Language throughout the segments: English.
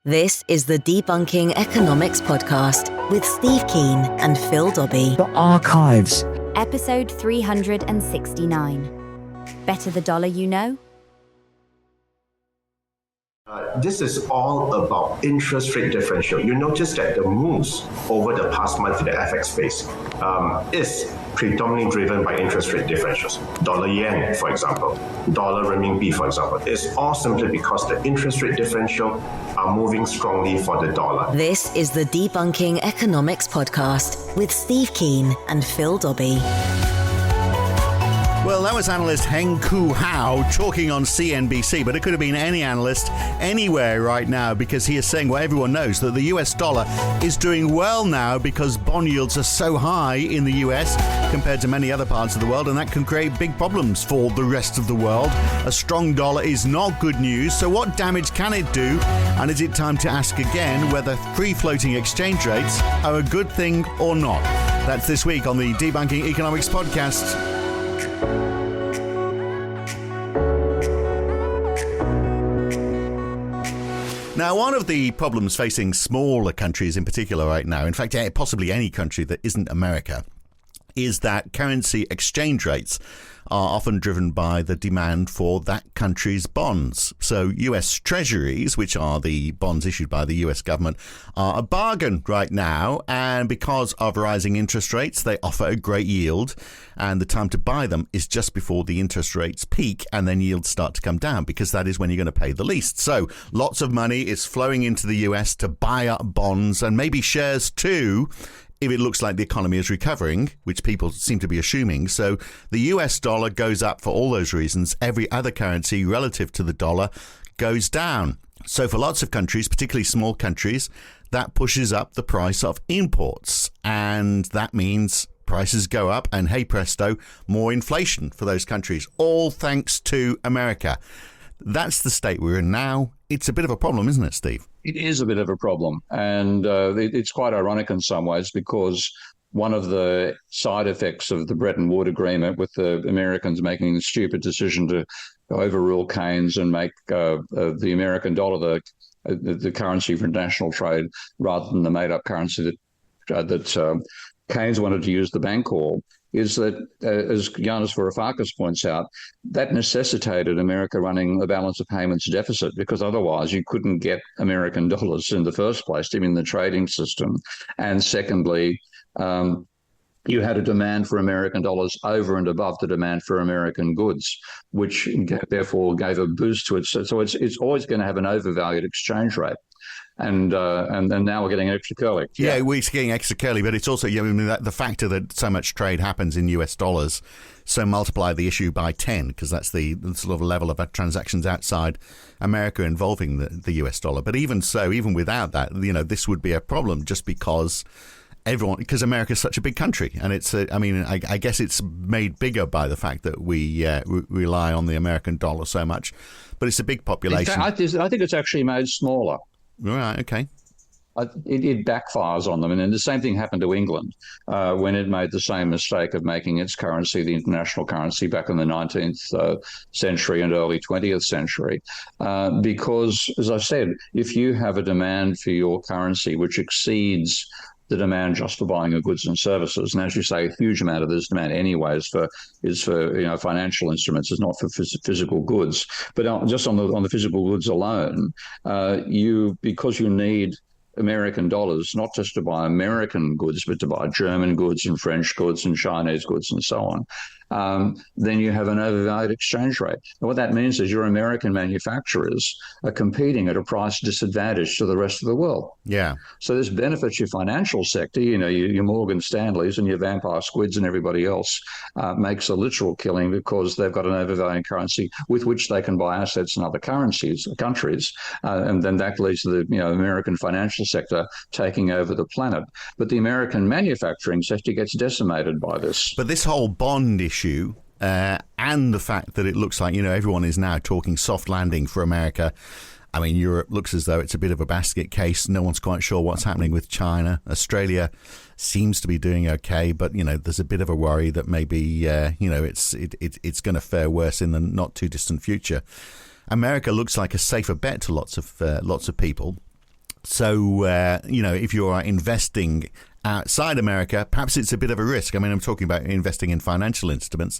This is the Debunking Economics Podcast with Steve Keen and Phil Dobbie. The Archives. Episode 369. Better the dollar you know? This is all about interest rate differential. You notice that the moves over the past month in the FX space is predominantly driven by interest rate differentials. Dollar yen, for example, dollar renminbi, for example. It's all simply because the interest rate differential are moving strongly for the dollar. This is the Debunking Economics Podcast with Steve Keen and Phil Dobbie. Well, that was analyst Heng Koo Hao talking on CNBC, but it could have been any analyst anywhere right now because he is saying what everyone knows, that the US dollar is doing well now because bond yields are so high in the US compared to many other parts of the world, and that can create big problems for the rest of the world. A strong dollar is not good news, so what damage can it do? And is it time to ask again whether free-floating exchange rates are a good thing or not? That's this week on the Debunking Economics Podcast. Now, one of the problems facing smaller countries in particular right now, in fact, possibly any country that isn't America, is that currency exchange rates are often driven by the demand for that country's bonds. So US Treasuries, which are the bonds issued by the US government, are a bargain right now. And because of rising interest rates, they offer a great yield. And the time to buy them is just before the interest rates peak and then yields start to come down, because that is when you're going to pay the least. So lots of money is flowing into the US to buy up bonds and maybe shares too, if it looks like the economy is recovering, which people seem to be assuming. So the US dollar goes up for all those reasons. Every other currency relative to the dollar goes down. So for lots of countries, particularly small countries, that pushes up the price of imports. And that means prices go up and, hey presto, more inflation for those countries, all thanks to America. That's the state we're in now. It's a bit of a problem, isn't it, Steve? It is a bit of a problem. And it's quite ironic in some ways, because one of the side effects of the Bretton Woods Agreement, with the Americans making the stupid decision to overrule Keynes and make the American dollar the currency for international trade rather than the made-up currency that Keynes wanted to use, the Bancor, is that, as Yanis Varoufakis points out, that necessitated America running a balance of payments deficit, because otherwise you couldn't get American dollars in the first place, even in the trading system. And secondly, you had a demand for American dollars over and above the demand for American goods, which therefore gave a boost to it. So it's always going to have an overvalued exchange rate. And now we're getting extra curly. Yeah, we're getting extra curly, but it's also the factor that so much trade happens in US dollars. So multiply the issue by 10, because that's the sort of level of transactions outside America involving the US dollar. But even so, even without that, this would be a problem, just because America is such a big country, and I guess it's made bigger by the fact that we rely on the American dollar so much. But it's a big population. I think it's actually made smaller. Right, okay. It backfires on them. And then the same thing happened to England when it made the same mistake of making its currency the international currency back in the 19th century and early 20th century. Because, as I said, if you have a demand for your currency which exceeds the demand just for buying of goods and services, and as you say, a huge amount of this demand anyway is for financial instruments. It's not for physical goods, but just on the physical goods alone, because you need American dollars, not just to buy American goods, but to buy German goods and French goods and Chinese goods and so on, then you have an overvalued exchange rate. And what that means is your American manufacturers are competing at a price disadvantage to the rest of the world. Yeah. So this benefits your financial sector, your Morgan Stanleys and your Vampire Squids and everybody else, makes a literal killing because they've got an overvalued currency with which they can buy assets in other countries, and then that leads to the American financial sector taking over the planet. But the American manufacturing sector gets decimated by this. But this whole bond issue and the fact that it looks like, everyone is now talking soft landing for America. I mean, Europe looks as though it's a bit of a basket case. No one's quite sure what's happening with China. Australia seems to be doing okay, but, there's a bit of a worry that maybe, it's going to fare worse in the not too distant future. America looks like a safer bet to lots of people. So, if you are investing outside America, perhaps it's a bit of a risk. I mean, I'm talking about investing in financial instruments.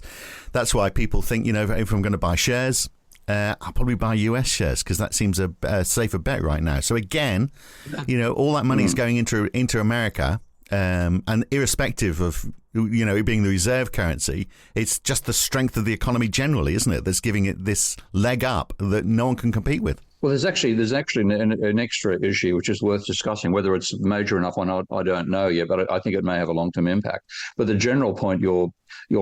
That's why people think, if I'm going to buy shares, I'll probably buy US shares because that seems a safer bet right now. So again, all that money is going into America, and irrespective of it being the reserve currency, it's just the strength of the economy generally, isn't it? That's giving it this leg up that no one can compete with. Well, there's actually an extra issue which is worth discussing. Whether it's major enough or not, I don't know yet, but I think it may have a long-term impact. But the general point you're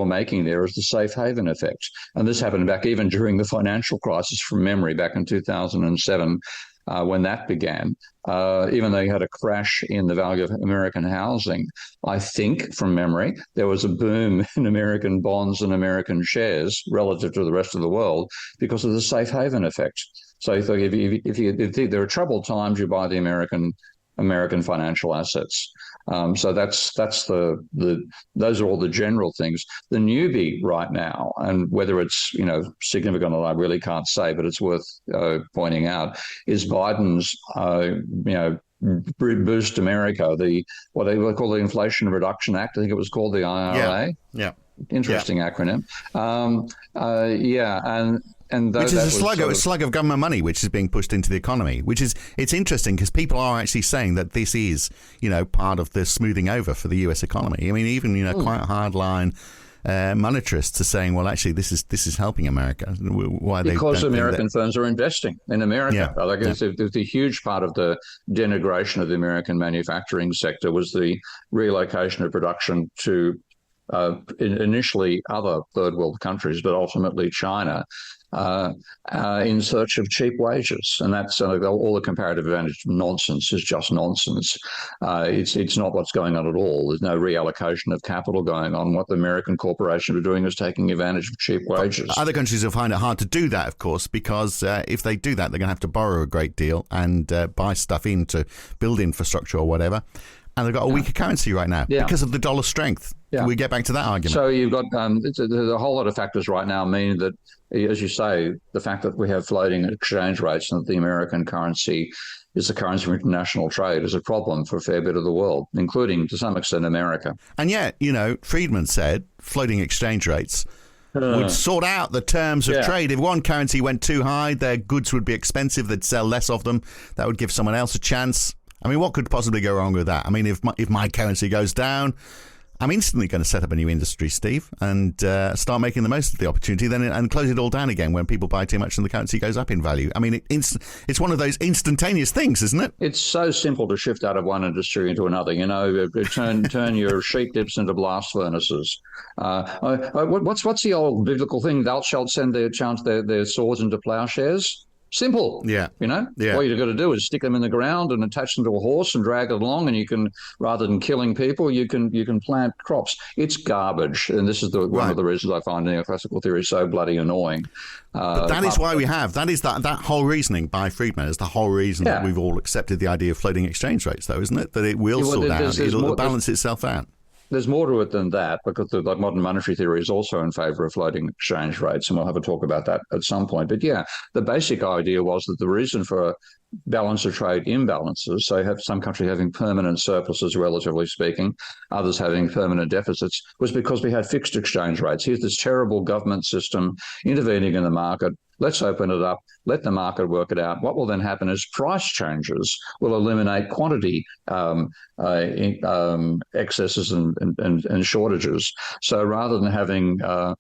making there is the safe haven effect, and this happened back even during the financial crisis from memory back in 2007. When that began, even though you had a crash in the value of American housing, I think from memory, there was a boom in American bonds and American shares relative to the rest of the world because of the safe haven effect. So if you think there are troubled times, you buy the American financial assets. So that's those are all the general things. The newbie right now, and whether it's significant or not, I really can't say, but it's worth pointing out, is Biden's Boost America, what they call the Inflation Reduction Act. I think it was called the IRA. Yeah. Interesting acronym. Which is a slug of government money which is being pushed into the economy, it's interesting because people are actually saying that this is, part of the smoothing over for the US economy. I mean, even, quite hardline monetarists are saying, well, actually, this is helping America. Because American firms are investing in America. It's a huge part of the denigration of the American manufacturing sector was the relocation of production to initially other third world countries, but ultimately China, in search of cheap wages. And that's all the comparative advantage nonsense is just nonsense. It's not what's going on at all. There's no reallocation of capital going on. What the American corporations are doing is taking advantage of cheap wages. Other countries will find it hard to do that, of course, because if they do that, they're going to have to borrow a great deal and buy stuff in to build infrastructure or whatever. And they've got a weaker currency right now because of the dollar strength. Yeah. We get back to that argument. So you've got a whole lot of factors right now mean that, as you say, the fact that we have floating exchange rates and that the American currency is the currency for international trade is a problem for a fair bit of the world, including, to some extent, America. And yet, Friedman said floating exchange rates would sort out the terms of trade. If one currency went too high, their goods would be expensive. They'd sell less of them. That would give someone else a chance. I mean, what could possibly go wrong with that? I mean, if my currency goes down, I'm instantly going to set up a new industry, Steve, and start making the most of the opportunity then and close it all down again when people buy too much and the currency goes up in value. I mean, it's one of those instantaneous things, isn't it? It's so simple to shift out of one industry into another. Turn your sheep dips into blast furnaces. What's the old biblical thing? Thou shalt send their swords into plowshares. Simple. Yeah. All you've got to do is stick them in the ground and attach them to a horse and drag it along, and you can, rather than killing people, you can plant crops. It's garbage, and this is one of the reasons I find neoclassical theory so bloody annoying. But that is why that whole reasoning by Friedman is the whole reason that we've all accepted the idea of floating exchange rates, though, isn't it? That it will sort out, it'll balance itself out. There's more to it than that, because the modern monetary theory is also in favour of floating exchange rates, and we'll have a talk about that at some point. But the basic idea was that the reason for balance of trade imbalances, so you have some countries having permanent surpluses, relatively speaking, others having permanent deficits, was because we had fixed exchange rates. Here's this terrible government system intervening in the market. Let's open it up, let the market work it out. What will then happen is price changes will eliminate quantity excesses and shortages. So rather than having a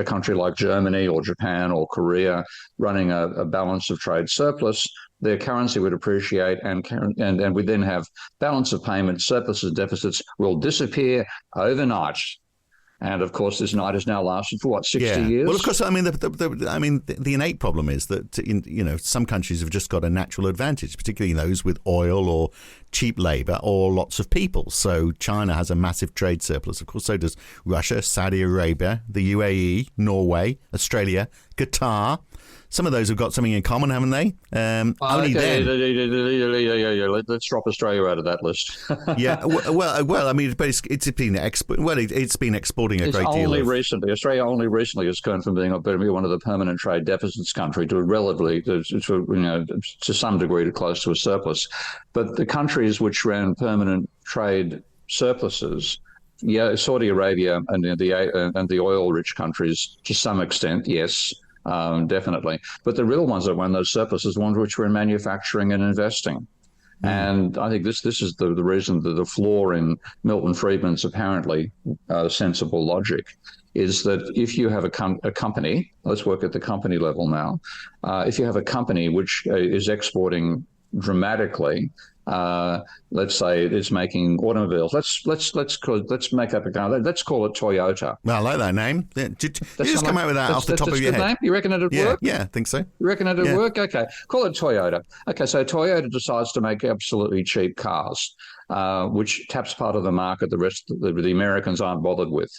country like Germany or Japan or Korea running a balance of trade surplus, their currency would appreciate and we then have balance of payments, surpluses, deficits will disappear overnight. And of course, this night has now lasted for 60 years. Well, of course, I mean, the innate problem is that some countries have just got a natural advantage, particularly those with oil or cheap labour or lots of people. So China has a massive trade surplus. Of course, so does Russia, Saudi Arabia, the UAE, Norway, Australia, Qatar. some of those have got something in common, haven't they? Only then. Let's drop Australia out of that list. Yeah, well, I mean, but it's been it's been exporting a great deal. Australia only recently has gone from being one of the permanent trade deficits country to relatively, to some degree, to close to a surplus. But the countries which ran permanent trade surpluses, Saudi Arabia and the oil-rich countries to some extent, yes. Definitely. But the real ones that won those surpluses, ones which were in manufacturing and investing. And I think this is the reason that the flaw in Milton Friedman's apparently sensible logic is that if you have a company, let's work at the company level now, if you have a company which is exporting dramatically, let's say it's making automobiles. Let's make up a car. Let's call it Toyota. Well, I like that name. Yeah. Did you just come out with that off the top of your head? Name? You reckon it'd work? Yeah, I think so. You reckon it'd work? Okay, call it Toyota. Okay, so Toyota decides to make absolutely cheap cars, which taps part of the market the rest of the Americans aren't bothered with,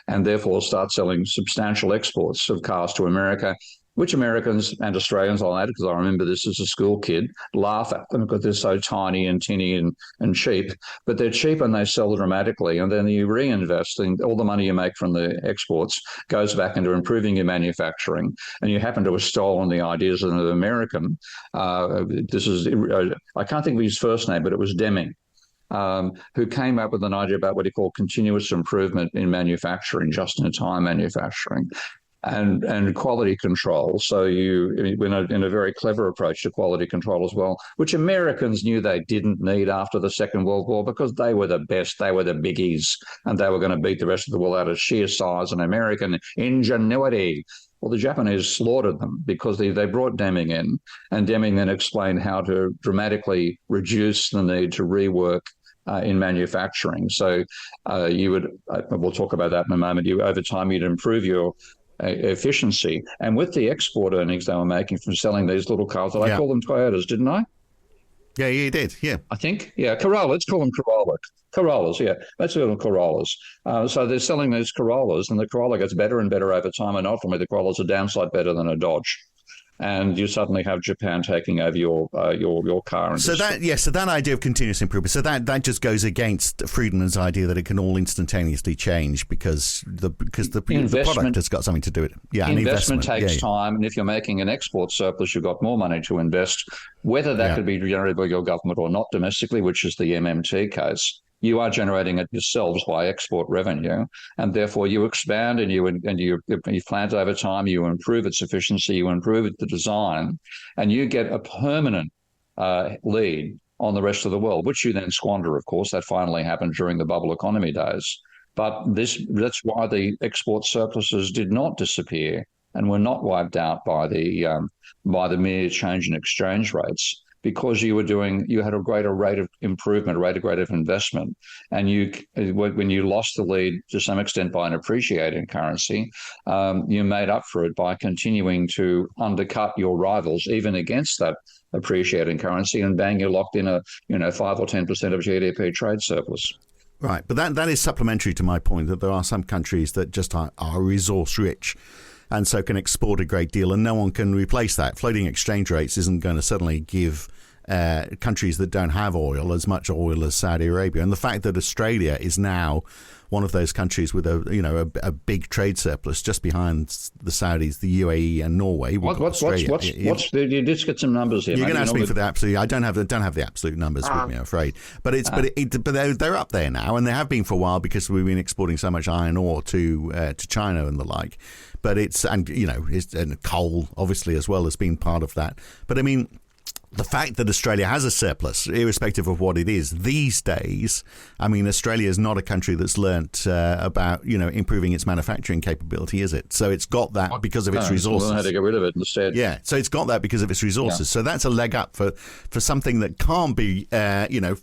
and therefore start selling substantial exports of cars to America, which Americans and Australians, I'll add, because I remember this as a school kid, laugh at them because they're so tiny and tinny and cheap. But they're cheap and they sell dramatically. And then you reinvest, and all the money you make from the exports goes back into improving your manufacturing. And you happen to have stolen the ideas of an American. I can't think of his first name, but it was Deming. Who came up with an idea about what he called continuous improvement in manufacturing, just-in-time manufacturing. And quality control. So you went in a very clever approach to quality control as well, which Americans knew they didn't need after the Second World War because they were the best, they were the biggies, and they were going to beat the rest of the world out of sheer size and American ingenuity. Well, the Japanese slaughtered them because they brought Deming in, and Deming then explained how to dramatically reduce the need to rework in manufacturing. So we'll talk about that in a moment. Over time, you'd improve your efficiency. And with the export earnings they were making from selling these little cars, I call them Toyotas, didn't I? Yeah, you did. Yeah. I think. Yeah, Corolla. Let's call them Corolla. Corollas, yeah. Let's call them Corollas. So they're selling these Corollas, and the Corolla gets better and better over time, and ultimately the Corolla's a downside better than a Dodge. And you suddenly have Japan taking over your car industry. So that idea of continuous improvement, so that just goes against Friedman's idea that it can all instantaneously change because the product has got something to do with it. Yeah, investment takes time, and if you're making an export surplus, you've got more money to invest. Whether that could be generated by your government or not domestically, which is the MMT case. You are generating it yourselves by export revenue, and therefore you expand and you plant over time, you improve its efficiency, you improve the design, and you get a permanent lead on the rest of the world, which you then squander, of course. That finally happened during the bubble economy days. But that's why the export surpluses did not disappear and were not wiped out by the mere change in exchange rates. Because you had a greater rate of improvement, a rate of greater investment, and when you lost the lead to some extent by an appreciating currency, you made up for it by continuing to undercut your rivals, even against that appreciating currency, and bang, you're locked in a 5 or 10% of GDP trade surplus. Right, but that is supplementary to my point that there are some countries that just are resource rich, and so can export a great deal, and no one can replace that. Floating exchange rates isn't going to suddenly give countries that don't have oil as much oil as Saudi Arabia. And the fact that Australia is now one of those countries with a big trade surplus just behind the Saudis, the UAE, and Norway. You just get some numbers here. You're going to ask me for the absolute. I don't have the absolute numbers with me, I'm afraid. But they're up there now, and they have been for a while because we've been exporting so much iron ore to China and the like. But and coal obviously as well has been part of that. But I mean, the fact that Australia has a surplus, irrespective of what it is, these days, I mean, Australia is not a country that's learnt about, improving its manufacturing capability, is it? So it's got that because of its resources. Learn how to get rid of it instead. Yeah, so it's got that because of its resources. Yeah. So that's a leg up for something that can't be,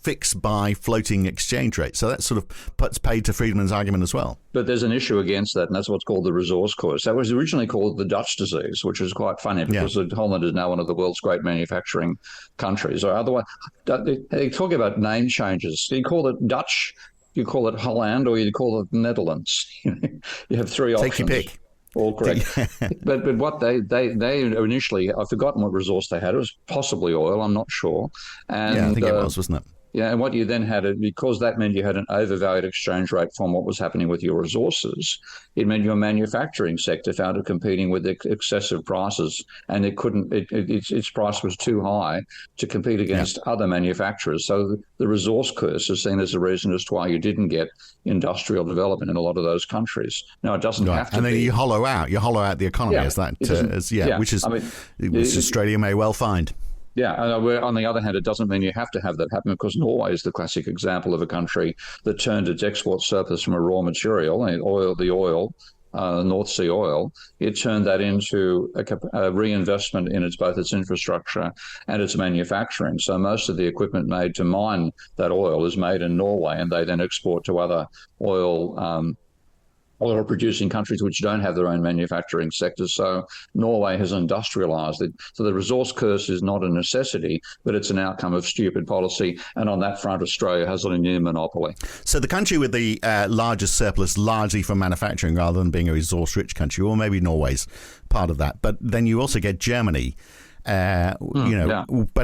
fixed by floating exchange rates. So that sort of puts paid to Friedman's argument as well. But there's an issue against that, and that's what's called the resource curse. That was originally called the Dutch disease, which is quite funny because Holland is now one of the world's great manufacturing countries. Or otherwise, they talk about name changes. Do you call it Dutch? You call it Holland, or you call it Netherlands? You have three options. Take your pick. all correct. But what they initially, I've forgotten what resource they had. It was possibly oil, I'm not sure. And, yeah, I think it was, wasn't it? Yeah, and what you then had, because that meant you had an overvalued exchange rate from what was happening with your resources, it meant your manufacturing sector found it competing with excessive prices, and it couldn't. Its price was too high to compete against other manufacturers. So the resource curse is seen as a reason as to why you didn't get industrial development in a lot of those countries. Now, it doesn't have to. And then you hollow out the economy which Australia may well find. Yeah, on the other hand, it doesn't mean you have to have that happen, because Norway is the classic example of a country that turned its export surplus from a raw material, the oil, North Sea oil. It turned that into a reinvestment in both its infrastructure and its manufacturing. So most of the equipment made to mine that oil is made in Norway, and they then export to other oil-producing countries which don't have their own manufacturing sectors. So Norway has industrialized it. So the resource curse is not a necessity, but it's an outcome of stupid policy. And on that front, Australia has a near monopoly. So the country with the largest surplus largely from manufacturing rather than being a resource-rich country, or maybe Norway's part of that. But then you also get Germany, but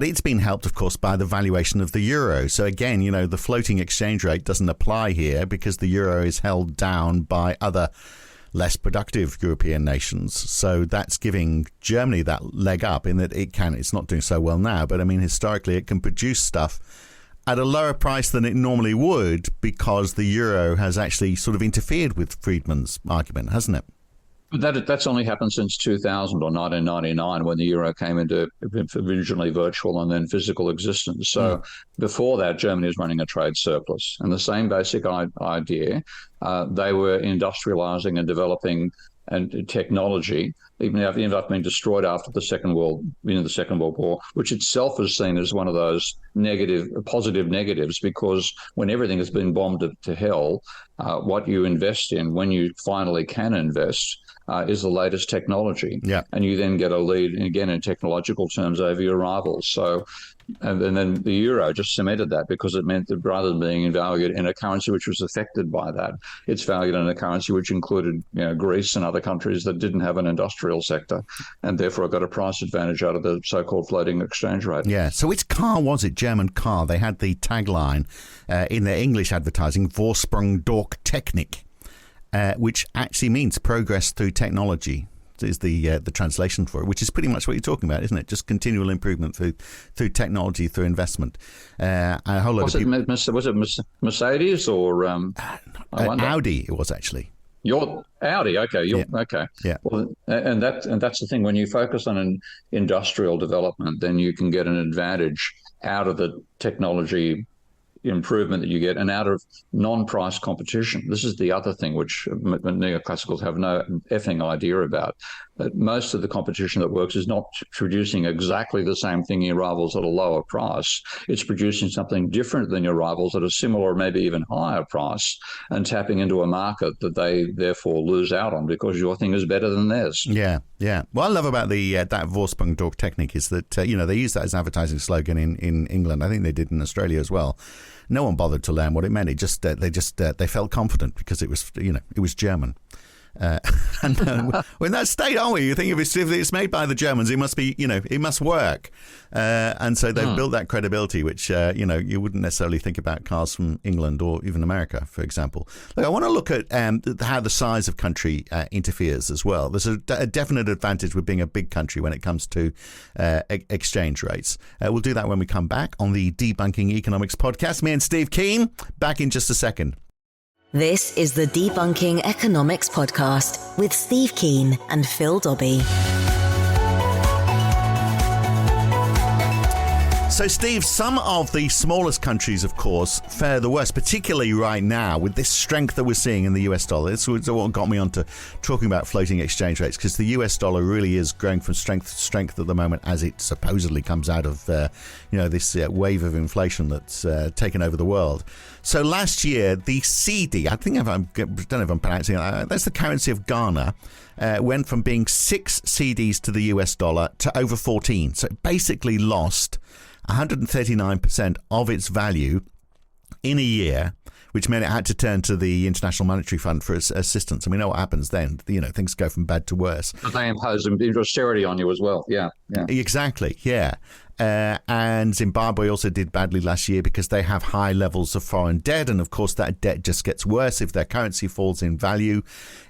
it's been helped, of course, by the valuation of the euro. So again, the floating exchange rate doesn't apply here because the euro is held down by other less productive European nations. So that's giving Germany that leg up in that it's not doing so well now, but I mean, historically, it can produce stuff at a lower price than it normally would because the euro has actually sort of interfered with Friedman's argument, hasn't it? That's only happened since 2000 or 1999, when the euro came into originally virtual and then physical existence. So before that, Germany was running a trade surplus. And the same basic idea, they were industrializing and developing and technology, even if it ended up being destroyed after the Second World War, which itself is seen as one of those positive negatives, because when everything has been bombed to hell, what you invest in, when you finally can invest, is the latest technology. Yeah. And you then get a lead, again, in technological terms, over your rivals. So, and then the euro just cemented that, because it meant that rather than being valued in a currency which was affected by that, it's valued in a currency which included Greece and other countries that didn't have an industrial sector, and therefore got a price advantage out of the so-called floating exchange rate. Yeah. So which car was it? German car. They had the tagline in their English advertising, Vorsprung durch Technik, which actually means progress through technology. Is the translation for it, which is pretty much what you're talking about, isn't it? Just continual improvement through technology, through investment. A whole lot was it Mercedes or Audi? It was actually. Your Audi, okay. Okay. Yeah. Well, and that's the thing. When you focus on an industrial development, then you can get an advantage out of the technology improvement that you get and out of non-price competition. This is the other thing which neoclassicals have no effing idea about. That most of the competition that works is not producing exactly the same thing in your rivals at a lower price. It's producing something different than your rivals at a similar or maybe even higher price, and tapping into a market that they therefore lose out on because your thing is better than theirs. Yeah, yeah. What I love about the that Vorsprung durch Technik is that they use that as an advertising slogan in England. I think they did in Australia as well. No one bothered to learn what it meant. It just they felt confident because it was German. And we're in that state, aren't we? You think if it's made by the Germans, it must be, it must work. And so they've built that credibility, which, you wouldn't necessarily think about cars from England or even America, for example. Look, I want to look at how the size of country interferes as well. There's a definite advantage with being a big country when it comes to exchange rates. We'll do that when we come back on the Debunking Economics podcast. Me and Steve Keen, back in just a second. This is the Debunking Economics podcast with Steve Keen and Phil Dobbie. So, Steve, some of the smallest countries, of course, fare the worst, particularly right now with this strength that we're seeing in the US dollar. This is what got me onto talking about floating exchange rates, because the US dollar really is growing from strength to strength at the moment as it supposedly comes out of, this wave of inflation that's taken over the world. So last year, the CD, I don't know if I'm pronouncing it, that's the currency of Ghana, went from being 6 CDs to the US dollar to over 14. So it basically lost 139% of its value in a year which meant it had to turn to the International Monetary Fund for assistance. And we know what happens then. Things go from bad to worse. But they impose austerity on you as well. Yeah. Exactly, yeah. And Zimbabwe also did badly last year because they have high levels of foreign debt. And of course, that debt just gets worse. If their currency falls in value,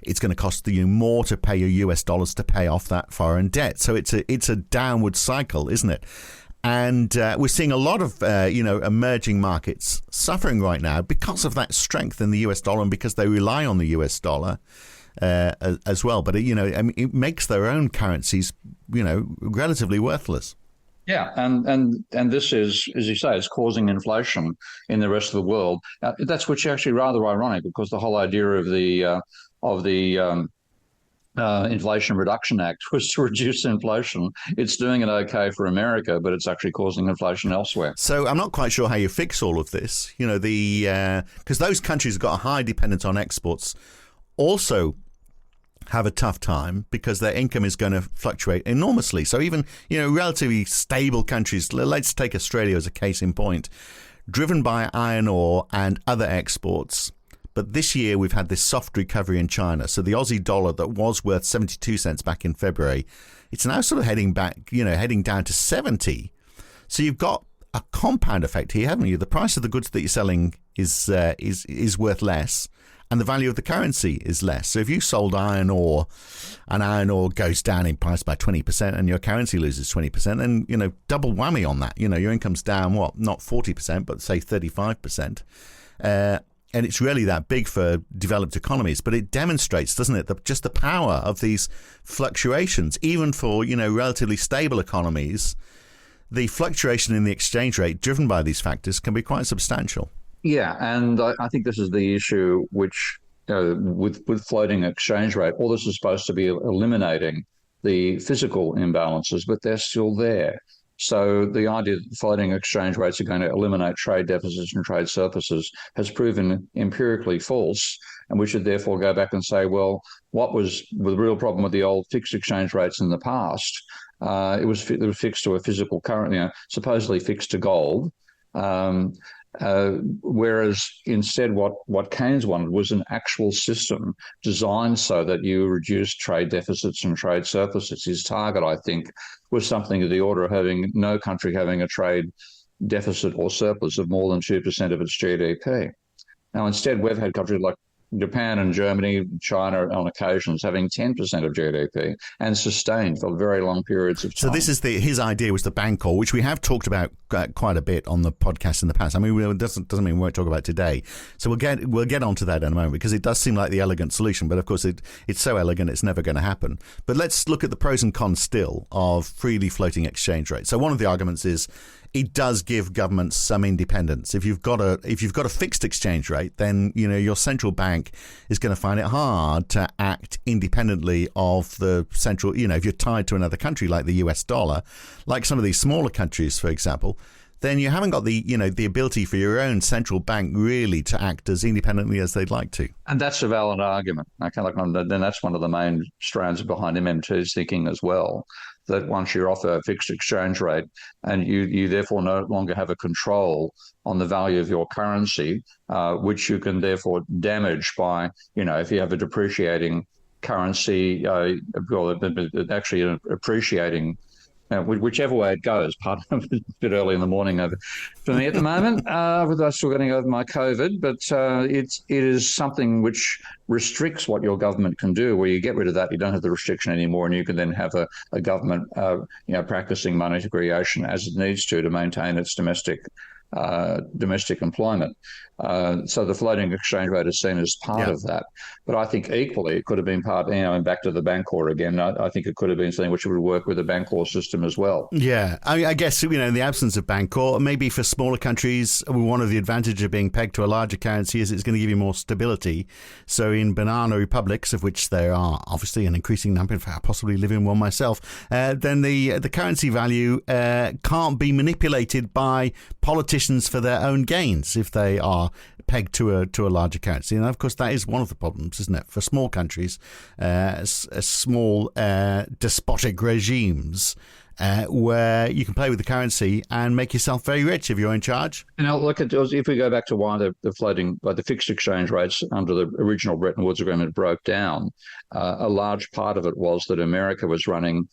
it's going to cost you more to pay your US dollars to pay off that foreign debt. So it's a downward cycle, isn't it? And we're seeing a lot of, emerging markets suffering right now because of that strength in the US dollar and because they rely on the US dollar as well. But, it makes their own currencies, relatively worthless. Yeah, and this is, as you say, it's causing inflation in the rest of the world. That's which is actually rather ironic because the whole idea of the Inflation Reduction Act was to reduce inflation. It's doing it okay for America, but it's actually causing inflation elsewhere. So I'm not quite sure how you fix all of this. Because those countries have got a high dependence on exports, also have a tough time because their income is going to fluctuate enormously. So even, relatively stable countries, let's take Australia as a case in point, driven by iron ore and other exports. But this year we've had this soft recovery in China. So the Aussie dollar that was worth 72 cents back in February, it's now sort of heading down to 70. So you've got a compound effect here, haven't you? The price of the goods that you're selling is worth less, and the value of the currency is less. So if you sold iron ore and iron ore goes down in price by 20% and your currency loses 20%, then, double whammy on that. Your income's down, not 40%, but say 35%. And it's really that big for developed economies. But it demonstrates, doesn't it, just the power of these fluctuations, even for, relatively stable economies. The fluctuation in the exchange rate driven by these factors can be quite substantial. Yeah, and I think this is the issue which, with floating exchange rate, all this is supposed to be eliminating the physical imbalances, but they're still there. So the idea that floating exchange rates are going to eliminate trade deficits and trade surpluses has proven empirically false, and we should therefore go back and say, well, what was the real problem with the old fixed exchange rates in the past? It was fixed to a physical currency, supposedly fixed to gold. Whereas instead what Keynes wanted was an actual system designed so that you reduce trade deficits and trade surpluses. His target, I think, was something of the order of having no country having a trade deficit or surplus of more than 2% of its GDP. Now, instead, we've had countries like Japan and Germany, China on occasions having 10% of GDP and sustained for very long periods of time. So this is his idea was the Bancor, which we have talked about quite a bit on the podcast in the past. I mean, it doesn't mean we won't talk about it today. So we'll get onto that in a moment because it does seem like the elegant solution, but of course it's so elegant it's never going to happen. But let's look at the pros and cons still of freely floating exchange rates. So one of the arguments is it does give governments some independence. If you've got a fixed exchange rate, then your central bank is going to find it hard to act independently of the central. If you're tied to another country like the US dollar, like some of these smaller countries, for example, then you haven't got the ability for your own central bank really to act as independently as they'd like to. And that's a valid argument. Then that's one of the main strands behind MMT's thinking as well, that once you're off a fixed exchange rate and you therefore no longer have a control on the value of your currency, which you can therefore damage by, if you have a depreciating currency, actually an appreciating, whichever way it goes. Pardon, it's a bit early in the morning for me at the moment, with us still getting over my COVID, but it is something which restricts what your government can do. Where you get rid of that, you don't have the restriction anymore, and you can then have a government, practicing money creation as it needs to maintain its domestic employment. So the floating exchange rate is seen as part of that. But I think equally it could have been part, and back to the Bancor again, I think it could have been something which would work with the Bancor system as well. Yeah, I guess, in the absence of Bancor, maybe for smaller countries, one of the advantages of being pegged to a larger currency is it's going to give you more stability. So in banana republics, of which there are obviously an increasing number, in fact I possibly live in one myself, then the currency value can't be manipulated by politicians for their own gains if they are pegged to a larger currency. And of course that is one of the problems, isn't it, for small countries, small despotic regimes. where you can play with the currency and make yourself very rich if you're in charge. Now, look at if we go back to why the fixed exchange rates under the original Bretton Woods Agreement broke down. A large part of it was that America was running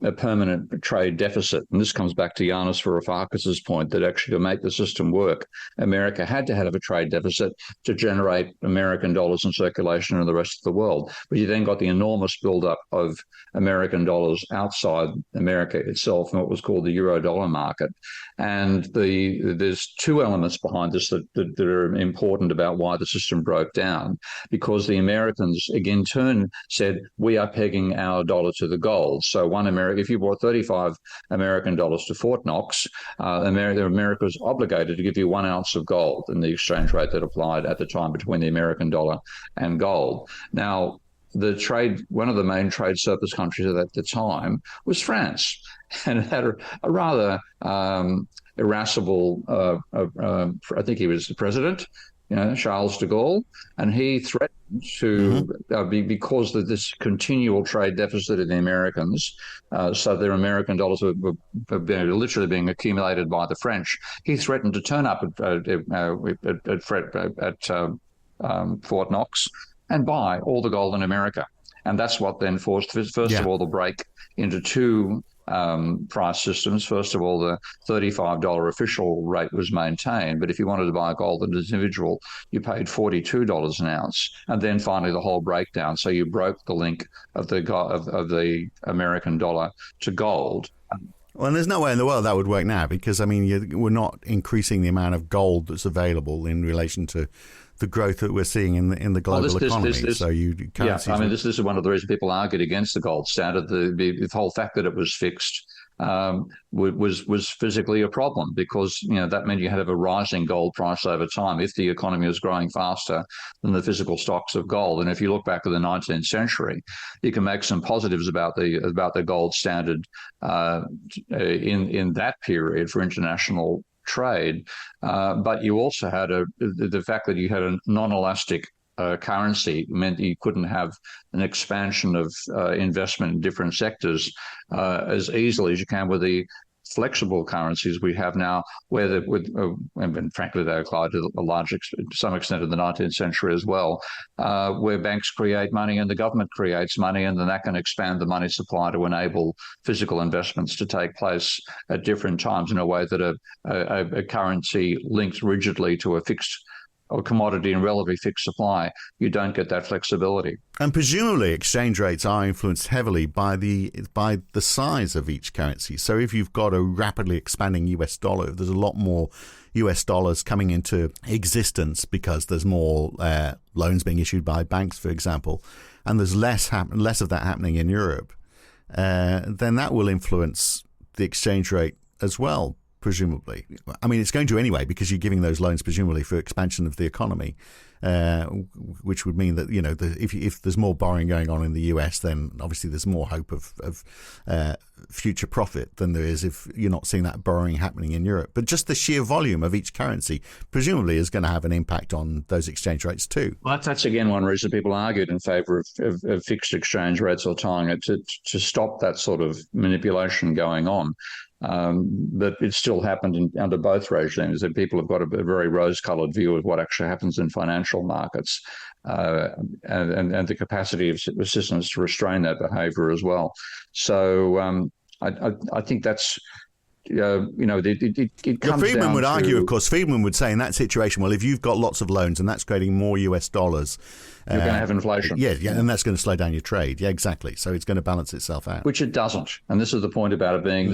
a permanent trade deficit. And this comes back to Yanis Varoufakis's point that actually to make the system work, America had to have a trade deficit to generate American dollars in circulation in the rest of the world. But you then got the enormous buildup of American dollars outside America itself in what was called the euro-dollar market. And there's two elements behind this that are important about why the system broke down, because the Americans, again, turn said, we are pegging our dollar to the gold. So if you bought 35 American dollars to Fort Knox, America was obligated to give you 1 ounce of gold in the exchange rate that applied at the time between the American dollar and gold. Now, one of the main trade surplus countries at the time was France, and it had a rather irascible, I think he was the president, Charles de Gaulle, and he threatened to because of this continual trade deficit of the Americans, so their American dollars were literally being accumulated by the French. He threatened to turn up at Fort Knox and buy all the gold in America. And that's what then forced, first of all, the break into two price systems. First of all, the $35 official rate was maintained, but if you wanted to buy gold as an individual, you paid $42 an ounce. And then finally, the whole breakdown. So you broke the link of the American dollar to gold. Well, and there's no way in the world that would work now, because, I mean, we're not increasing the amount of gold that's available in relation to the growth that we're seeing in the global economy. This is one of the reasons people argued against the gold standard. The whole fact that it was fixed was physically a problem, because that meant you had to have a rising gold price over time if the economy was growing faster than the physical stocks of gold. And if you look back to the 19th century, you can make some positives about the gold standard in that period for international trade, but you also had the fact that you had a non-elastic currency meant you couldn't have an expansion of investment in different sectors as easily as you can with the flexible currencies we have now, where and frankly they applied to some extent in the 19th century as well, where banks create money and the government creates money, and then that can expand the money supply to enable physical investments to take place at different times in a way that a currency linked rigidly to a fixed or commodity and relatively fixed supply, you don't get that flexibility. And presumably exchange rates are influenced heavily by the size of each currency. So if you've got a rapidly expanding US dollar, if there's a lot more US dollars coming into existence because there's more loans being issued by banks, for example, and there's less of that happening in Europe, then that will influence the exchange rate as well, presumably. I mean, it's going to anyway, because you're giving those loans presumably for expansion of the economy, which would mean that if there's more borrowing going on in the US, then obviously there's more hope of future profit than there is if you're not seeing that borrowing happening in Europe. But just the sheer volume of each currency presumably is going to have an impact on those exchange rates too. Well, that's again one reason people argued in favour of fixed exchange rates or tying it to stop that sort of manipulation going on. But it still happened under both regimes, that people have got a very rose-coloured view of what actually happens in financial markets, and the capacity of systems to restrain that behaviour as well. So I think that's it comes Friedman would argue, of course, Friedman would say in that situation, well, if you've got lots of loans and that's creating more US dollars, you're going to have inflation. Yeah, and that's going to slow down your trade. Yeah, exactly. So it's going to balance itself out. Which it doesn't. And this is the point about it being,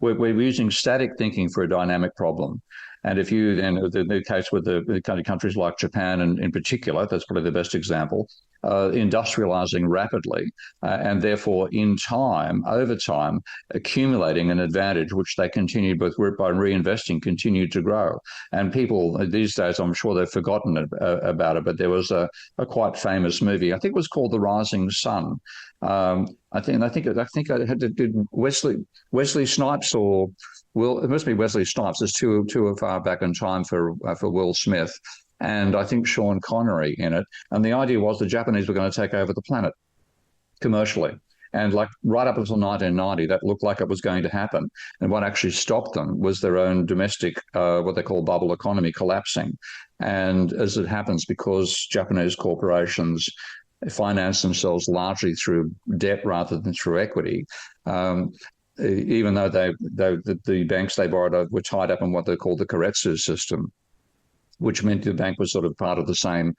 we're using static thinking for a dynamic problem. And if you then, the case with the kind of countries like Japan in particular, that's probably the best example, industrializing rapidly, and therefore over time, accumulating an advantage, which they continued by reinvesting, continued to grow. And people these days, I'm sure they've forgotten about it, but there was a quite famous movie, I think it was called The Rising Sun. I think I had to do Wesley Snipes or it must be Wesley Snipes. There's too far back in time for Will Smith, and I think Sean Connery in it. And the idea was the Japanese were going to take over the planet commercially. And like right up until 1990, that looked like it was going to happen. And what actually stopped them was their own domestic, what they call bubble economy, collapsing. And as it happens, because Japanese corporations finance themselves largely through debt rather than through equity, even though the banks they borrowed were tied up in what they called the currencies system, which meant the bank was sort of part of the same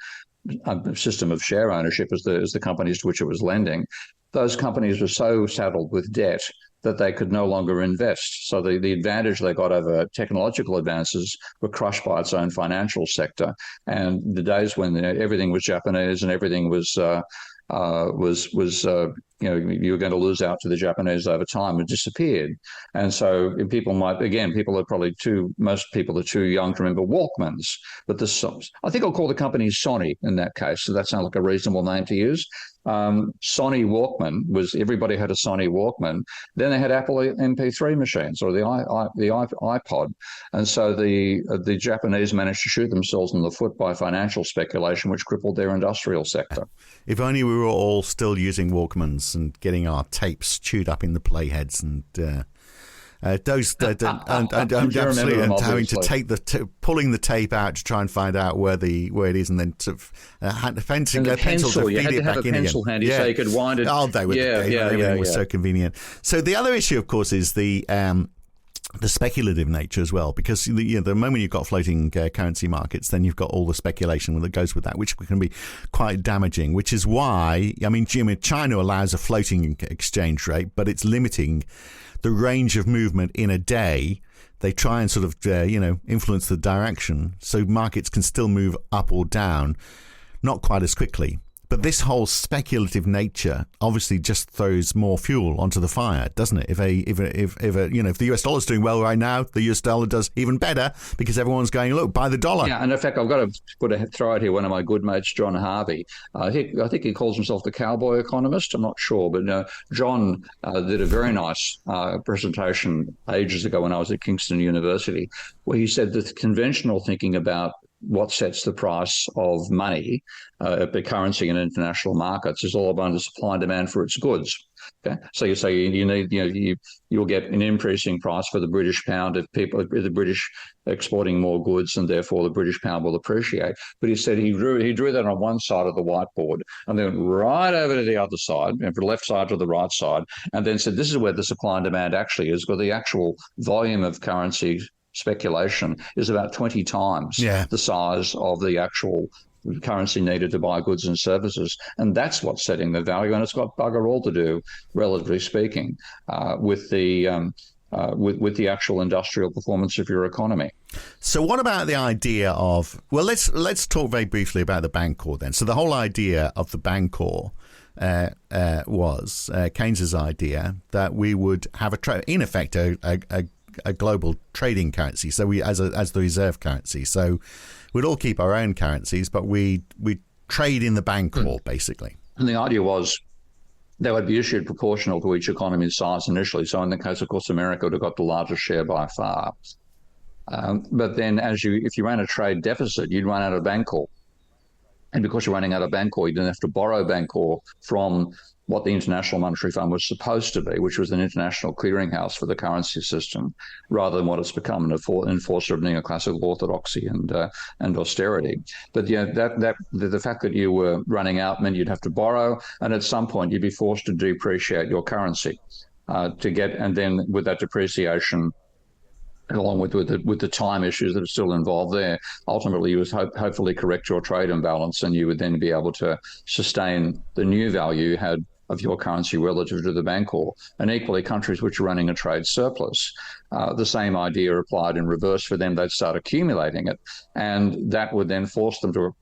system of share ownership as the companies to which it was lending. Those companies were so saddled with debt that they could no longer invest. So the advantage they got over technological advances were crushed by its own financial sector. And the days when everything was Japanese and everything was you were going to lose out to the Japanese over time, it disappeared. And so most people are too young to remember Walkmans, but I think I'll call the company Sony in that case. So that sounds like a reasonable name to use. Sony Walkman everybody had a Sony Walkman. Then they had Apple MP3 machines or the iPod. And so the Japanese managed to shoot themselves in the foot by financial speculation, which crippled their industrial sector. If only we were all still using Walkmans and getting our tapes chewed up in the playheads and having to take pulling the tape out to try and find out where it is, and then to fencing a pencil to feed it back in again. You had to have a pencil handy so you could wind it. Oh, everything was so convenient. So the other issue, of course, is the speculative nature as well, because the moment you've got floating currency markets, then you've got all the speculation that goes with that, which can be quite damaging. Which is why, China allows a floating exchange rate, but it's limiting the range of movement in a day. They try and sort of influence the direction, so markets can still move up or down, not quite as quickly. But this whole speculative nature obviously just throws more fuel onto the fire, doesn't it? If the US dollar is doing well right now, the US dollar does even better because everyone's going, look, buy the dollar. Yeah, and in fact, I've got to throw out here one of my good mates, John Harvey. I think he calls himself the cowboy economist. I'm not sure, but John did a very nice presentation ages ago when I was at Kingston University, where he said that the conventional thinking about what sets the price of money, the currency in international markets, is all about the supply and demand for its goods. Okay, so you say you need, you'll get an increasing price for the British pound if the British exporting more goods, and therefore the British pound will appreciate. But he said he drew that on one side of the whiteboard, and then right over to the other side, and from the left side to the right side, and then said this is where the supply and demand actually is, where the actual volume of currency speculation is about 20 times the size of the actual currency needed to buy goods and services. And that's what's setting the value. And it's got bugger all to do, relatively speaking, with the actual industrial performance of your economy. So what about the idea of, well, let's talk very briefly about the Bancor then. So the whole idea of the Bancor was Keynes's idea that we would have in effect a global trading currency, so we as the reserve currency. So we'd all keep our own currencies, but we trade in the Bancor basically. And the idea was they would be issued proportional to each economy's size initially. So in the case, of course, America would have got the largest share by far. But then if you ran a trade deficit, you'd run out of Bancor. And because you're running out of Bancor, you didn't have to borrow Bancor from what the International Monetary Fund was supposed to be, which was an international clearinghouse for the currency system, rather than what it's become, an enforcer of neoclassical orthodoxy and austerity. But the fact that you were running out meant you'd have to borrow, and at some point you'd be forced to depreciate your currency and then with that depreciation, along with the time issues that are still involved there, ultimately you would hopefully correct your trade imbalance, and you would then be able to sustain the new value you had of your currency relative to the Bancor. And equally, countries which are running a trade surplus, the same idea applied in reverse for them. They'd start accumulating it, and that would then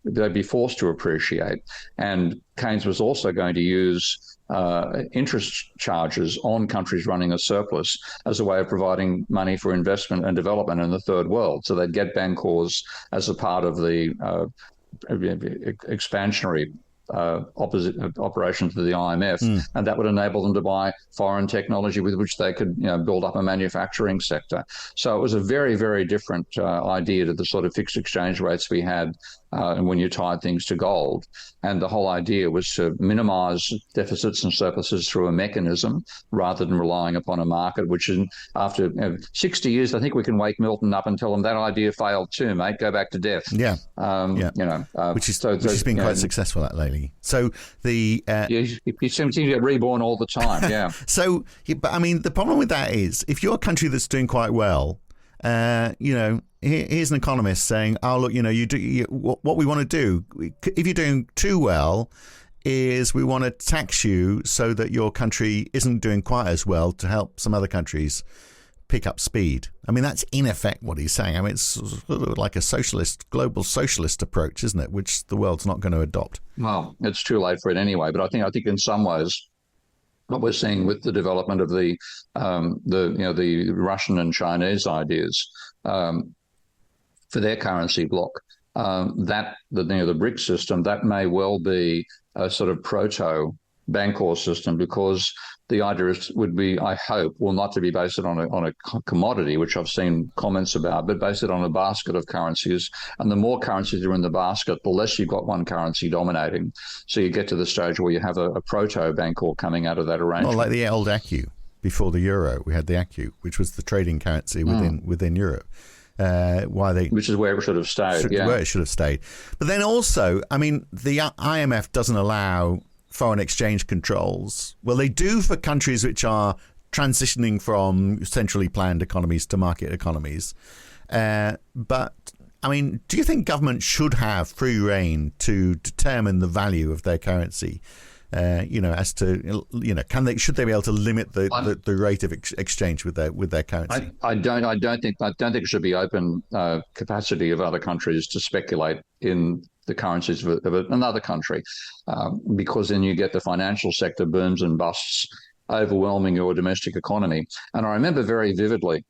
they'd be forced to appreciate. And Keynes was also going to use interest charges on countries running a surplus as a way of providing money for investment and development in the third world. So they'd get Bancors as a part of the expansionary operations of the IMF, and that would enable them to buy foreign technology with which they could build up a manufacturing sector. So it was a very, very different idea to the sort of fixed exchange rates we had and when you tied things to gold. And the whole idea was to minimize deficits and surpluses through a mechanism rather than relying upon a market, which is, after 60 years, I think we can wake Milton up and tell him that idea failed too, mate. Go back to death. Yeah. Which has been quite successful at lately. So the you seem to get reborn all the time. Yeah. So, but I mean, the problem with that is if you're a country that's doing quite well, here's an economist saying, "Oh, look, what we want to do if you're doing too well is we want to tax you so that your country isn't doing quite as well to help some other countries pick up speed." I mean, that's in effect what he's saying. I mean, it's sort of like a global socialist approach, isn't it? Which the world's not going to adopt. Well, it's too late for it anyway. But I think in some ways, what we're seeing with the development of the Russian and Chinese ideas for their currency bloc, the BRICS system, that may well be a sort of proto Bancor system, because the idea would be, I hope, will not to be based on a commodity, which I've seen comments about, but based on a basket of currencies. And the more currencies are in the basket, the less you've got one currency dominating. So you get to the stage where you have a proto Bancor coming out of that arrangement. Well, like the old ACU before the euro, we had the ACU, which was the trading currency within Europe. Which is where it should have stayed. Where it should have stayed. But then also, I mean, the IMF doesn't allow foreign exchange controls. Well, they do for countries which are transitioning from centrally planned economies to market economies. But, I mean, do you think government should have free rein to determine the value of their currency? As to, should they be able to limit the rate of exchange with their currency? I don't think it should be open capacity of other countries to speculate in the currencies of another country, because then you get the financial sector booms and busts overwhelming your domestic economy. And I remember very vividly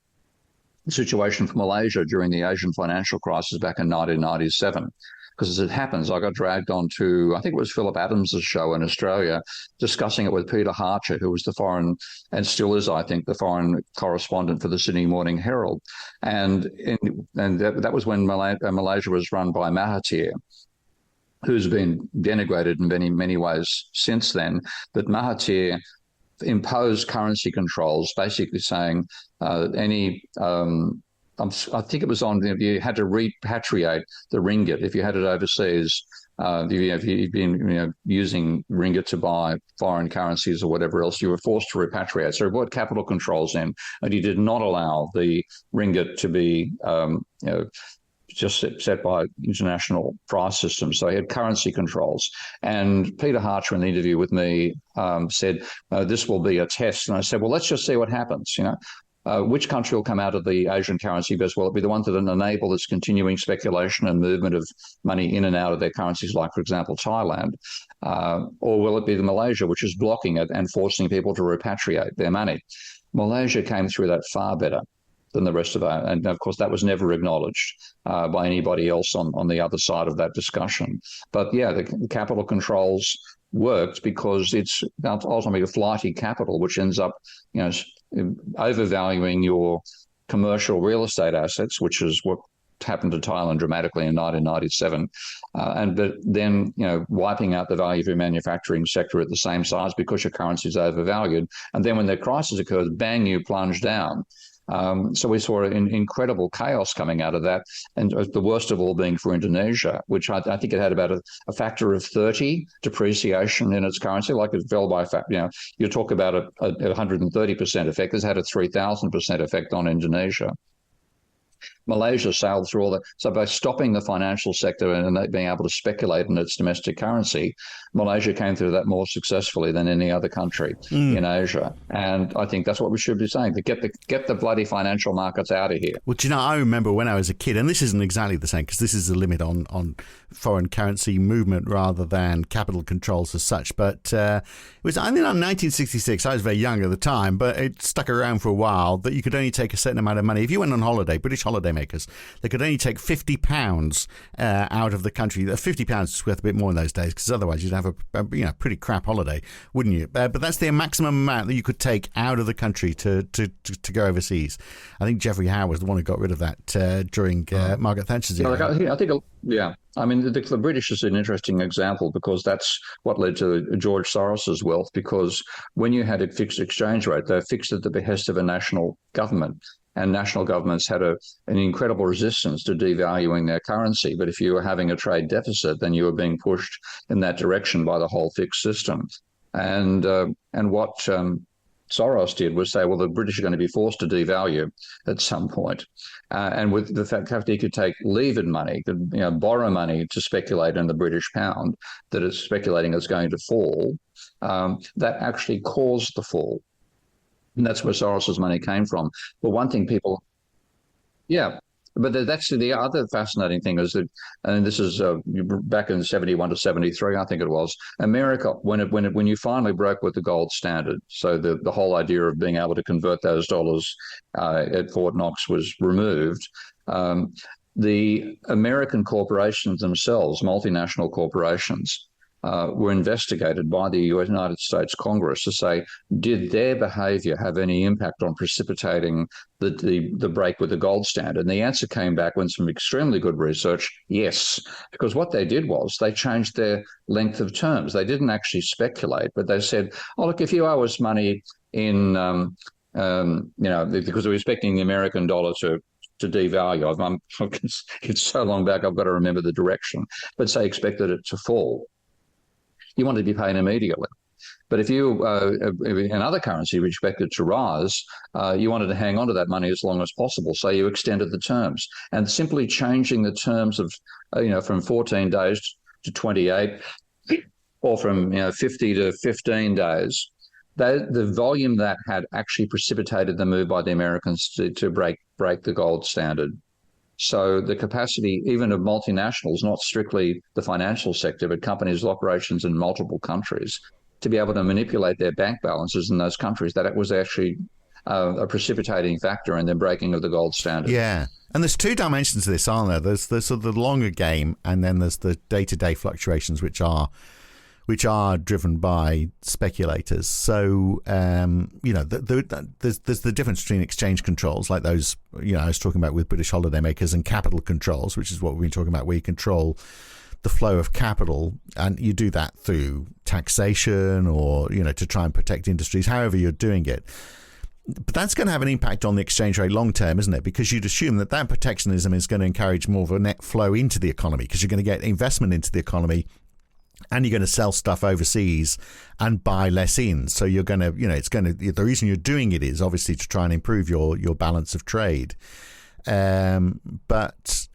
the situation for Malaysia during the Asian financial crisis back in 1997. Because as it happens, I got dragged onto, I think it was Philip Adams' show in Australia, discussing it with Peter Harcher, who was the foreign, and still is, I think, the foreign correspondent for the Sydney Morning Herald. And that was when Malaysia was run by Mahathir, who's been denigrated in many, many ways since then. But Mahathir imposed currency controls, basically saying I think it was you had to repatriate the ringgit if you had it overseas. If you've been using ringgit to buy foreign currencies or whatever else, you were forced to repatriate. So he brought capital controls in, and he did not allow the ringgit to be just set by international price systems. So he had currency controls. And Peter Harcher, in the interview with me, said, this will be a test. And I said, well, let's just see what happens, which country will come out of the Asian currency best? Will it be the ones that enable this continuing speculation and movement of money in and out of their currencies, like, for example, Thailand? Or will it be the Malaysia, which is blocking it and forcing people to repatriate their money? Malaysia came through that far better than the rest of it. And, of course, that was never acknowledged by anybody else on the other side of that discussion. But, yeah, the capital controls worked because it's ultimately a flighty capital, which ends up, overvaluing your commercial real estate assets, which is what happened to Thailand dramatically in 1997, but then wiping out the value of your manufacturing sector at the same size because your currency is overvalued. And then when the crisis occurs, bang, you plunge down. So we saw an incredible chaos coming out of that, and the worst of all being for Indonesia, which I think it had about a factor of 30 depreciation in its currency. Like, it fell by you talk about a 130% effect. It's had a 3,000% effect on Indonesia. Malaysia sailed through all that. So by stopping the financial sector and being able to speculate in its domestic currency, Malaysia came through that more successfully than any other country in Asia. And I think that's what we should be saying, to get the bloody financial markets out of here. Well, I remember when I was a kid, and this isn't exactly the same because this is a limit on foreign currency movement rather than capital controls as such. But it was, I think, in 1966, I was very young at the time, but it stuck around for a while, that you could only take a certain amount of money. If you went on holiday, British holiday holidaymakers. They could only take £50 out of the country. £50 is worth a bit more in those days, because otherwise you'd have a pretty crap holiday, wouldn't you? But that's the maximum amount that you could take out of the country to go overseas. I think Geoffrey Howe was the one who got rid of that during Margaret Thatcher's era. I think, yeah. I mean, the British is an interesting example, because that's what led to George Soros's wealth, because when you had a fixed exchange rate, they fixed at the behest of a national government. And national governments had an incredible resistance to devaluing their currency. But if you were having a trade deficit, then you were being pushed in that direction by the whole fixed system. And what Soros did was say, well, the British are going to be forced to devalue at some point. And with the fact that he could take levered money, could borrow money to speculate in the British pound, that is speculating it's going to fall, that actually caused the fall. And that's where Soros's money came from. But one thing but that's the other fascinating thing is that, and this is back in 71 to 73, I think it was, America, when you finally broke with the gold standard, so the whole idea of being able to convert those dollars at Fort Knox was removed. The American corporations themselves, multinational corporations, were investigated by the United States Congress to say, did their behaviour have any impact on precipitating the break with the gold standard? And the answer came back with some extremely good research, yes, because what they did was they changed their length of terms. They didn't actually speculate, but they said, oh, look, if you owe us money in, because we're expecting the American dollar to devalue. It's so long back, I've got to remember the direction, but say expected it to fall. You wanted to be paying immediately. But if you, in other currency, were expected to rise, you wanted to hang on to that money as long as possible. So you extended the terms. And simply changing the terms of, from 14 days to 28, or from 50 to 15 days, the volume that had actually precipitated the move by the Americans to break the gold standard. So the capacity even of multinationals, not strictly the financial sector, but companies with operations in multiple countries, to be able to manipulate their bank balances in those countries, that it was actually a precipitating factor in the breaking of the gold standard. Yeah. And there's two dimensions to this, aren't there? There's the sort of the longer game, and then there's the day-to-day fluctuations, which are driven by speculators. So, there's the difference between exchange controls, like those, I was talking about with British holidaymakers, and capital controls, which is what we've been talking about, where you control the flow of capital, and you do that through taxation or, to try and protect industries, however you're doing it. But that's going to have an impact on the exchange rate long term, isn't it? Because you'd assume that protectionism is going to encourage more of a net flow into the economy, because you're going to get investment into the economy, and you're going to sell stuff overseas and buy less in. So you're going to, the reason you're doing it is obviously to try and improve your balance of trade. But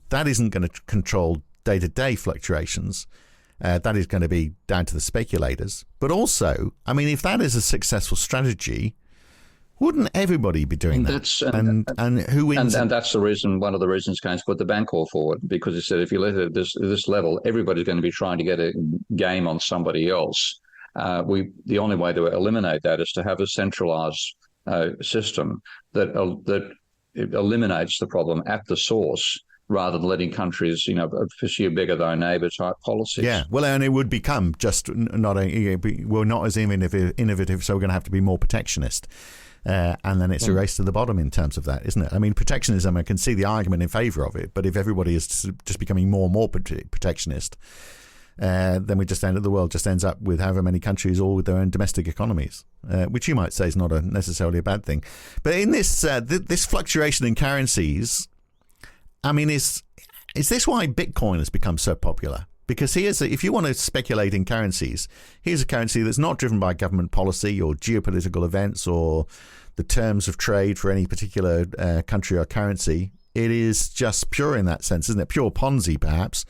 that isn't going to control day-to-day fluctuations. That is going to be down to the speculators. But also, I mean, if that is a successful strategy, wouldn't everybody be doing that? And who wins? And that's one of the reasons Keynes put the Bancor forward, because he said if you let it at this level, everybody's going to be trying to get a game on somebody else. The only way to eliminate that is to have a centralised system that eliminates the problem at the source, rather than letting countries, pursue bigger than neighbour type policies. Yeah, well, and it would become just not as innovative, so we're going to have to be more protectionist. And then it's a race to the bottom in terms of that, isn't it? I mean, protectionism, I can see the argument in favour of it, but if everybody is just becoming more and more protectionist, then the world just ends up with however many countries all with their own domestic economies, which you might say is not necessarily a bad thing. But in this this fluctuation in currencies, I mean, is this why Bitcoin has become so popular? Because if you want to speculate in currencies, here's a currency that's not driven by government policy or geopolitical events or the terms of trade for any particular country or currency. It is just pure in that sense, isn't it? Pure Ponzi, perhaps,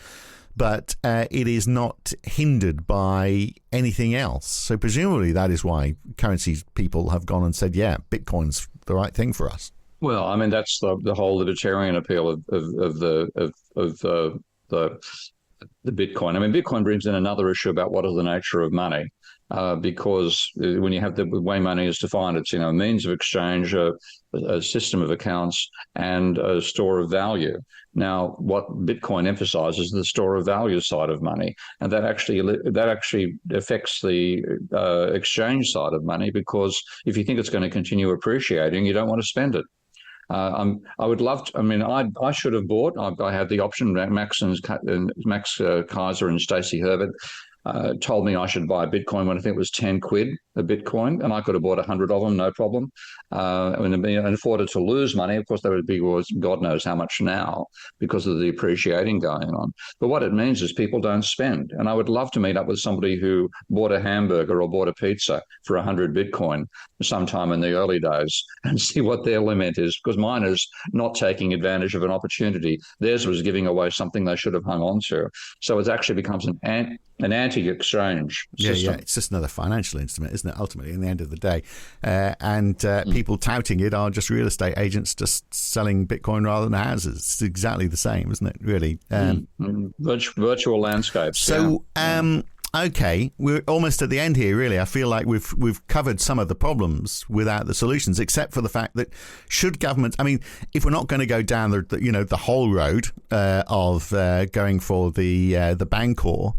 but it is not hindered by anything else. So presumably that is why currencies people have gone and said, yeah, Bitcoin's the right thing for us. Well, I mean, that's the whole libertarian appeal of the Bitcoin. I mean, Bitcoin brings in another issue about what is the nature of money. because when you have the way money is defined, it's a means of exchange, a system of accounts, and a store of value. Now, what Bitcoin emphasizes is the store of value side of money, and that actually affects the exchange side of money, because if you think it's going to continue appreciating, you don't want to spend it. I would love to. I mean, I should have bought. I had the option. Max Kaiser and Stacey Herbert told me I should buy Bitcoin when I think it was 10 quid a Bitcoin, and I could have bought 100 of them, no problem, and afforded to lose money. Of course, they would be God knows how much now because of the appreciating going on. But what it means is people don't spend. And I would love to meet up with somebody who bought a hamburger or bought a pizza for 100 Bitcoin sometime in the early days and see what their limit is, because mine is not taking advantage of an opportunity. Theirs was giving away something they should have hung on to. So it actually becomes an anti-exchange system. Yeah, it's just another financial instrument, isn't it, ultimately, in the end of the day? People touting it are just real estate agents just selling Bitcoin rather than houses. It's exactly the same, isn't it, really? Virtual landscapes. So, okay, we're almost at the end here, really. I feel like we've covered some of the problems without the solutions, except for the fact that should governments, I mean, if we're not going to go down the whole road of going for the Bancor,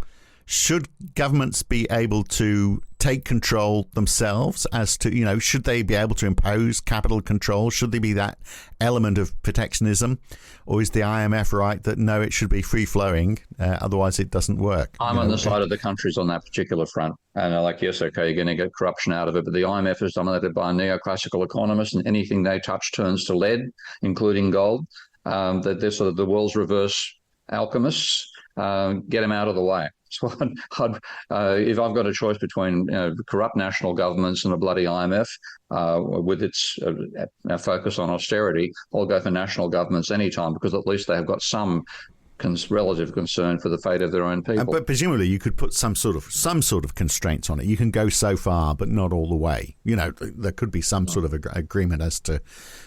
should governments be able to take control themselves as to, should they be able to impose capital control? Should there be that element of protectionism? Or is the IMF right that no, it should be free-flowing, otherwise it doesn't work? I'm on the side of the countries on that particular front. And they're like, yes, okay, you're going to get corruption out of it. But the IMF is dominated by neoclassical economists, and anything they touch turns to lead, including gold. That they're sort of the world's reverse alchemists. Get them out of the way. So if I've got a choice between corrupt national governments and a bloody IMF with its focus on austerity, I'll go for national governments anytime, because at least they have got some relative concern for the fate of their own people. But presumably you could put some sort of constraints on it. You can go so far, but not all the way. There could be some sort of agreement as to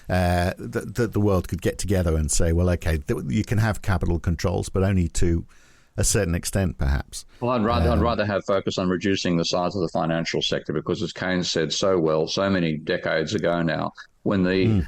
that the world could get together and say, well, okay, you can have capital controls, but only to a certain extent, perhaps. Well, I'd rather have focus on reducing the size of the financial sector, because, as Keynes said so well, so many decades ago now, when the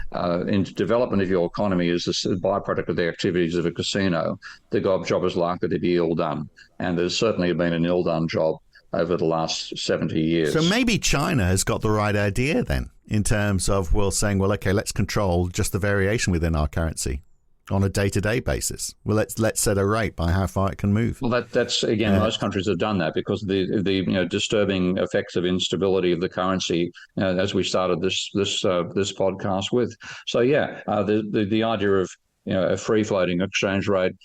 development of your economy is a byproduct of the activities of a casino, the job is likely to be ill done. And there's certainly been an ill done job over the last 70 years. So maybe China has got the right idea then, in terms of saying, well, okay, let's control just the variation within our currency on a day-to-day basis. Well, let's set a rate by how far it can move. Well, that's again, most countries have done that because the disturbing effects of instability of the currency, as we started this podcast with. So yeah, the idea of a free-floating exchange rate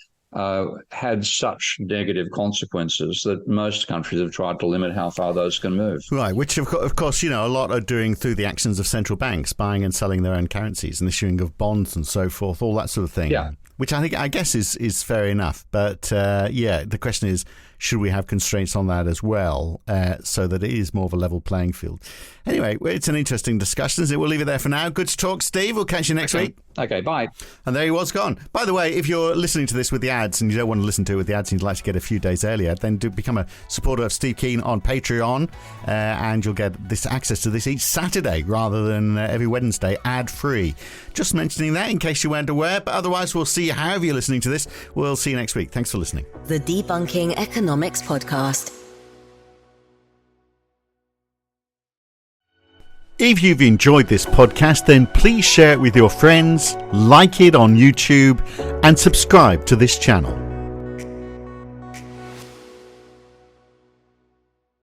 had such negative consequences that most countries have tried to limit how far those can move. Right, which of course, a lot are doing through the actions of central banks, buying and selling their own currencies and issuing of bonds and so forth, all that sort of thing. Yeah. Which I guess is fair enough. But the question is, should we have constraints on that as well, so that it is more of a level playing field? Anyway, it's an interesting discussion, isn't it? We'll leave it there for now. Good to talk, Steve. We'll catch you next week. Okay, bye. And there he was gone. By the way, if you're listening to this with the ads and you don't want to listen to it with the ads and you'd like to get a few days earlier, then do become a supporter of Steve Keen on Patreon, and you'll get this access to this each Saturday rather than every Wednesday, ad-free. Just mentioning that in case you weren't aware, but otherwise we'll see you however you're listening to this. We'll see you next week. Thanks for listening. The Debunking Economics Podcast. If you've enjoyed this podcast, then please share it with your friends, like it on YouTube, and subscribe to this channel.